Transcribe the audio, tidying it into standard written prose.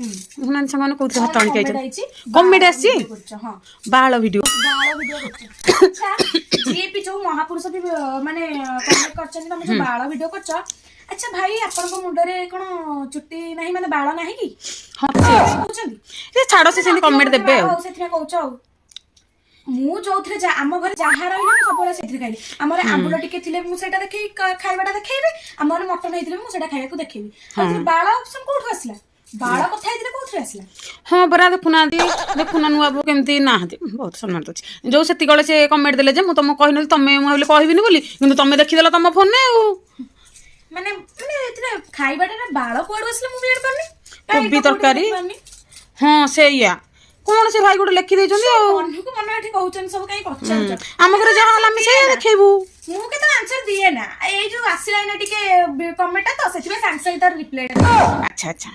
ଦେଖୁନାହାନ୍ତି ସେମାନେ କୋଉଥିରେ ଭାତ ଆଣିକି ଆଇଛନ୍ତି କମେଡି ଆସିଛି ବାଳ ଭିଡିଓ ଆଚ୍ଛା ଯିଏ ବି ଯୋଉ ମହାପୁରୁଷ ବି ମାନେ କମେଣ୍ଟ କରିଛନ୍ତି ତମେ ଯୋଉ ବାଳ ଭିଡିଓ କରୁଛ ଆଚ୍ଛା ଭାଇ ଆପଣଙ୍କ ମୁଣ୍ଡରେ କଣ ଚୁଟି ନାହିଁ ମାନେ ବାଳ ନାହିଁ କି କହୁଛନ୍ତି ଛାଡ ସେ ସେମିତି କମେଣ୍ଟ ଦେବେ ଆଉ ସେଥିପାଇଁ କହୁଛ ଆଉ ମୁଁ ଯୋଉଥିରେ ଆମ ଘରେ ଯାହା ରହିଲେ ମୁଁ ସବୁବେଳେ ସେଇଥିରେ ଖାଇଲି ଆମର ଆମ୍ବୁଲ ଟିକେ ଥିଲେ ମୁଁ ସେଇଟା ଦେଖେଇ ଖାଇବାଟା ଦେଖେଇବି ଆମର ମଟନ ହେଇଥିଲେ ମୁଁ ସେଇଟା ଖାଇବାକୁ ଦେଖେଇବି ବାଳ ଅପସନ କୋଉଠୁ ଆସିଲା ବାଳ କଥା ହେଇଥିଲେ କୋଉଥିରେ ଆସିଲା ହଁ ପରା ଦେଖୁନାହାନ୍ତି ଦେଖୁନା ନୂଆ ବୋଉ କେମିତି ନାହାନ୍ତି ବହୁତ ସମ୍ମାନ ଦଉଛି ଯୋଉ ସେତିକବେଳେ ସେ କମେଣ୍ଟ ଦେଲେ ଯେ ମୁଁ ତମକୁ କହିନଥିଲି ତମେ ମୁଁ ଭାବିଲି କହିବିନି ବୋଲି କିନ୍ତୁ ତମେ ଦେଖିଦେଲ ତମ ଫୋନରେ ଆଉ ମାନେ ମାନେ ଏଥିରେ ଖାଇବାଟା ବାଳ କୁଆଡୁ ଆସିଲା ମୁଁ ବି ଜାଣିପାରୁନି କୋବି ତରକାରୀ ହଁ ସେଇଆ କଣ ସେ ଭାଇ ଗୋଟେ ଲେଖି ଦେଇଛନ୍ତି ଆଉ ମନକୁ ମନ ଏଠି କହୁଛନ୍ତି ସବୁ କାଇଁ ପଚାରୁଛ ଆମ ଘରେ ଯାହା ହେଲା ଆମେ ସେଇଆ ଦେଖେଇବୁ ମୁଁ କେତେ ଆନ୍ସର ଦିଏ ନା ଏଇ ଯୋଉ ଆସିଲା ନା ଟିକେ କମେଣ୍ଟ ତ ସେଥିପାଇଁ ସାଙ୍ଗେ ସାଙ୍ଗେ ତାର ରିପ୍ଲାଏ ଆଚ୍ଛା ଆଚ୍ଛା